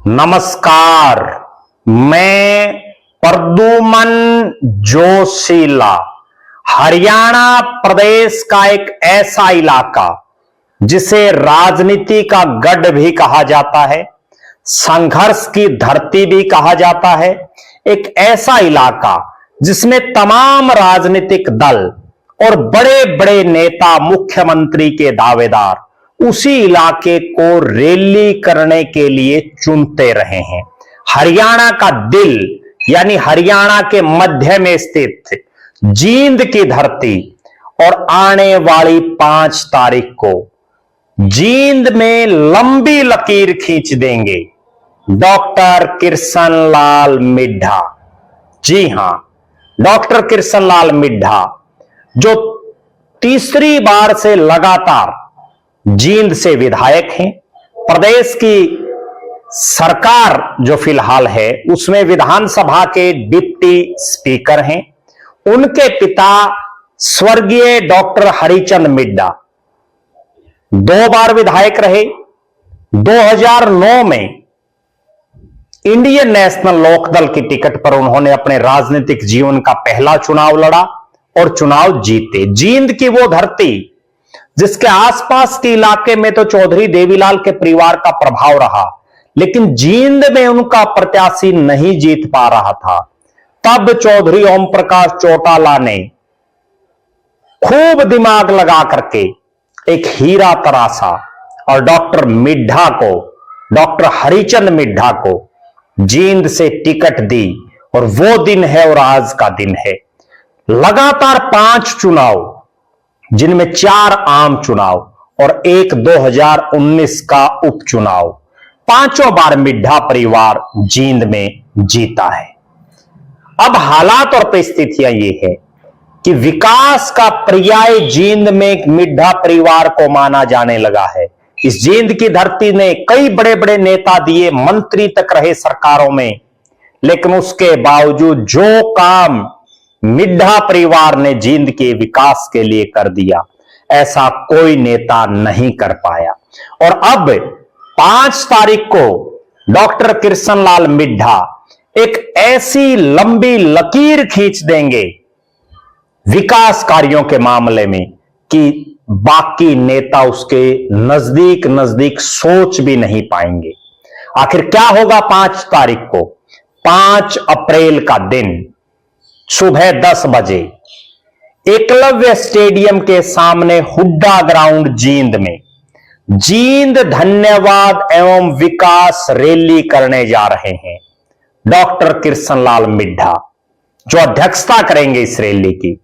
नमस्कार, मैं प्रद्युमन जोशीला। हरियाणा प्रदेश का एक ऐसा इलाका जिसे राजनीति का गढ़ भी कहा जाता है, संघर्ष की धरती भी कहा जाता है। एक ऐसा इलाका जिसमें तमाम राजनीतिक दल और बड़े बड़े नेता, मुख्यमंत्री के दावेदार उसी इलाके को रैली करने के लिए चुनते रहे हैं। हरियाणा का दिल यानी हरियाणा के मध्य में स्थित जींद की धरती, और आने वाली 5 तारीख को जींद में लंबी लकीर खींच देंगे डॉक्टर कृष्ण लाल मिड्ढा। जी हां, डॉक्टर कृष्ण लाल मिड्ढा जो तीसरी बार से लगातार जींद से विधायक हैं। प्रदेश की सरकार जो फिलहाल है उसमें विधानसभा के डिप्टी स्पीकर हैं। उनके पिता स्वर्गीय डॉक्टर हरिचंद मिड्ढा 2 बार विधायक रहे। 2009 में इंडियन नेशनल लोकदल की टिकट पर उन्होंने अपने राजनीतिक जीवन का पहला चुनाव लड़ा और चुनाव जीते। जींद की वो धरती जिसके आसपास के इलाके में तो चौधरी देवीलाल के परिवार का प्रभाव रहा, लेकिन जींद में उनका प्रत्याशी नहीं जीत पा रहा था। तब चौधरी ओम प्रकाश चौटाला ने खूब दिमाग लगा करके एक हीरा तराशा और डॉक्टर मिड्ढा को, डॉक्टर हरिचंद मिड्ढा को जींद से टिकट दी। और वो दिन है और आज का दिन है। लगातार 5 चुनाव, जिनमें 4 आम चुनाव और एक 2019 का उपचुनाव, 5 बार मिड्ढा परिवार जींद में जीता है। अब हालात और परिस्थितियां ये है कि विकास का पर्याय जींद में मिड्ढा परिवार को माना जाने लगा है। इस जींद की धरती ने कई बड़े बड़े नेता दिए, मंत्री तक रहे सरकारों में, लेकिन उसके बावजूद जो काम मिड्ढा परिवार ने जींद के विकास के लिए कर दिया, ऐसा कोई नेता नहीं कर पाया। और अब 5 तारीख को डॉक्टर कृष्ण लाल मिड्ढा एक ऐसी लंबी लकीर खींच देंगे विकास कार्यों के मामले में कि बाकी नेता उसके नजदीक नजदीक सोच भी नहीं पाएंगे। आखिर क्या होगा 5 तारीख को? 5 अप्रैल का दिन सुबह 10 बजे एकलव्य स्टेडियम के सामने हुड्डा ग्राउंड जींद में जींद धन्यवाद एवं विकास रैली करने जा रहे हैं डॉक्टर कृष्ण लाल मिड्ढा, जो अध्यक्षता करेंगे इस रैली की।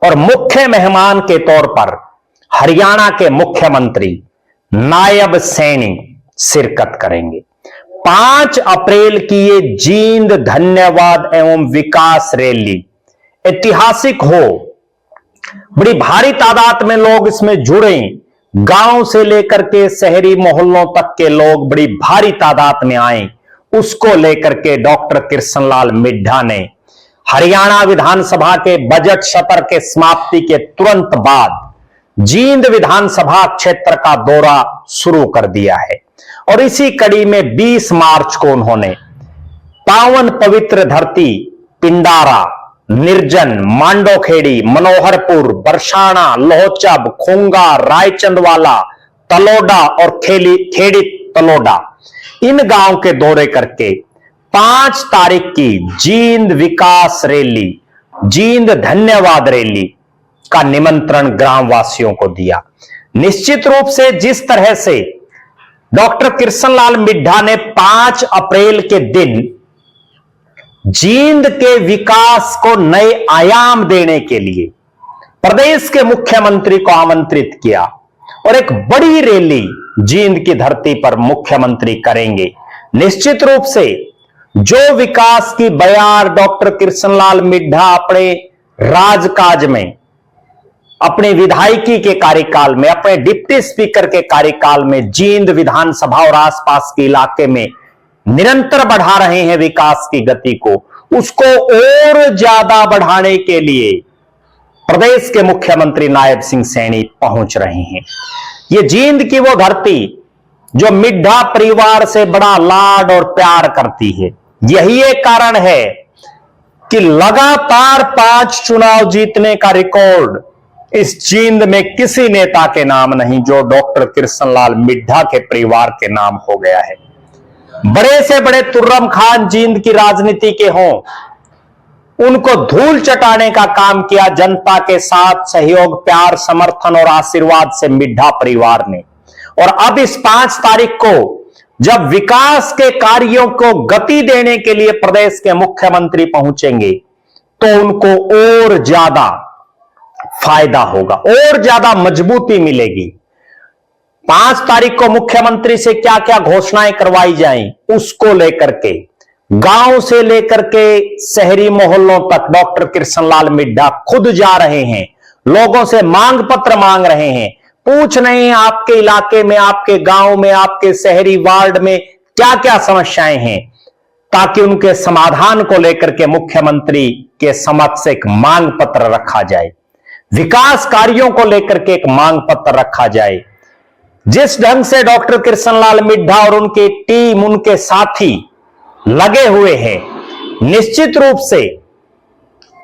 और मुख्य मेहमान के तौर पर हरियाणा के मुख्यमंत्री नायब सैनी शिरकत करेंगे। 5 अप्रैल की ये जींद धन्यवाद एवं विकास रैली ऐतिहासिक हो। बड़ी भारी तादाद में लोग इसमें जुड़े, गांव से लेकर के शहरी मोहल्लों तक के लोग बड़ी भारी तादाद में आए। उसको लेकर के डॉक्टर कृष्ण लाल मिड्ढा ने हरियाणा विधानसभा के बजट सत्र के समाप्ति के तुरंत बाद जींद विधानसभा क्षेत्र का दौरा शुरू कर दिया है। और इसी कड़ी में 20 मार्च को उन्होंने पावन पवित्र धरती पिंडारा, निर्जन, मांडोखेड़ी, मनोहरपुर, बरसाना, लोहचब, खोंगा, रायचंदवाला, तलोडा और खेड़ी तलोडा, इन गांव के दौरे करके 5 तारीख की जींद विकास रैली, जींद धन्यवाद रैली का निमंत्रण ग्रामवासियों को दिया। निश्चित रूप से जिस तरह से डॉक्टर कृष्ण लाल मिड्ढा ने 5 अप्रैल के दिन जींद के विकास को नए आयाम देने के लिए प्रदेश के मुख्यमंत्री को आमंत्रित किया और एक बड़ी रैली जींद की धरती पर मुख्यमंत्री करेंगे, निश्चित रूप से जो विकास की बयार डॉक्टर कृष्ण लाल मिड्ढा अपने राजकाज में, अपने विधायकी के कार्यकाल में, अपने डिप्टी स्पीकर के कार्यकाल में जींद विधानसभा और आसपास के इलाके में निरंतर बढ़ा रहे हैं विकास की गति को, उसको और ज्यादा बढ़ाने के लिए प्रदेश के मुख्यमंत्री नायब सिंह सैनी पहुंच रहे हैं। ये जींद की वो धरती जो मिड्ढा परिवार से बड़ा लाड और प्यार करती है। यही एक कारण है कि लगातार 5 चुनाव जीतने का रिकॉर्ड इस जींद में किसी नेता के नाम नहीं जो डॉक्टर कृष्णलाल मिड्ढा के परिवार के नाम हो गया है। बड़े से बड़े तुर्रम खान जींद की राजनीति के हों, उनको धूल चटाने का काम किया जनता के साथ सहयोग, प्यार, समर्थन और आशीर्वाद से मिड्ढा परिवार ने। और अब इस 5 तारीख को जब विकास के कार्यों को गति देने के लिए प्रदेश के मुख्यमंत्री पहुंचेंगे तो उनको और ज्यादा फायदा होगा, और ज्यादा मजबूती मिलेगी। 5 तारीख को मुख्यमंत्री से क्या क्या घोषणाएं करवाई जाएं, उसको लेकर के गांव से लेकर के शहरी मोहल्लों तक डॉक्टर कृष्णलाल मिड्ढा खुद जा रहे हैं, लोगों से मांग पत्र मांग रहे हैं, पूछ रहे हैं आपके इलाके में, आपके गांव में, आपके शहरी वार्ड में क्या क्या समस्याएं हैं, ताकि उनके समाधान को लेकर के मुख्यमंत्री के समक्ष एक मांग पत्र रखा जाए, विकास कार्यों को लेकर के एक मांग पत्र रखा जाए। जिस ढंग से डॉक्टर कृष्णलाल मिड्ढा और उनकी टीम, उनके साथी लगे हुए हैं, निश्चित रूप से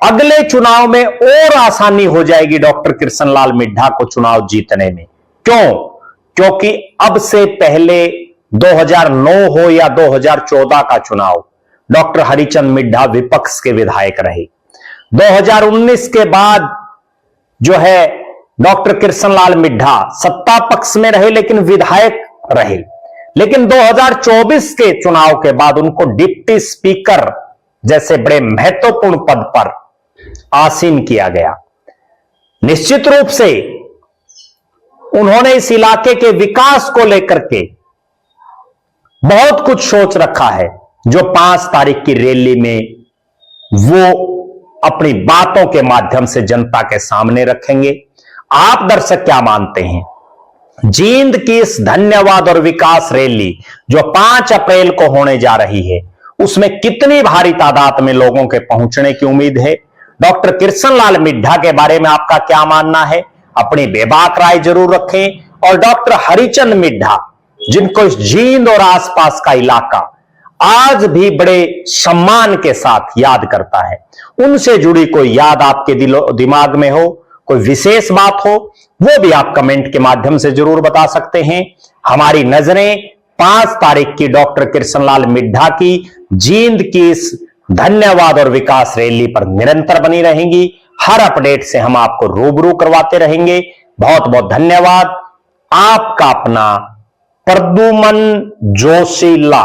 अगले चुनाव में और आसानी हो जाएगी डॉक्टर कृष्णलाल मिड्ढा को चुनाव जीतने में। क्यों? क्योंकि अब से पहले 2009 हो या 2014 का चुनाव, डॉक्टर हरिचंद मिड्ढा विपक्ष के विधायक रहे। 2019 के बाद जो है डॉक्टर कृष्णलाल मिड्ढा सत्ता पक्ष में रहे लेकिन विधायक रहे। लेकिन 2024 के चुनाव के बाद उनको डिप्टी स्पीकर जैसे बड़े महत्वपूर्ण पद पर आसीन किया गया। निश्चित रूप से उन्होंने इस इलाके के विकास को लेकर के बहुत कुछ सोच रखा है, जो 5 तारीख की रैली में वो अपनी बातों के माध्यम से जनता के सामने रखेंगे। आप दर्शक क्या मानते हैं? जींद की इस धन्यवाद और विकास रैली जो 5 अप्रैल को होने जा रही है, उसमें कितनी भारी तादाद में लोगों के पहुंचने की उम्मीद है? डॉक्टर कृष्णलाल मिड्ढा के बारे में आपका क्या मानना है? अपनी बेबाक राय जरूर रखें। और डॉक्टर हरिचंद मिड्ढा, जिनको इस जींद और आसपास का इलाका आज भी बड़े सम्मान के साथ याद करता है, उनसे जुड़ी कोई याद आपके दिमाग में हो, कोई विशेष बात हो, वो भी आप कमेंट के माध्यम से जरूर बता सकते हैं। हमारी नजरें 5 तारीख की डॉक्टर कृष्णलाल मिड्ढा की जींद की इस धन्यवाद और विकास रैली पर निरंतर बनी रहेंगी। हर अपडेट से हम आपको रूबरू करवाते रहेंगे। बहुत बहुत धन्यवाद। आपका अपना प्रद्युमन जोशीला।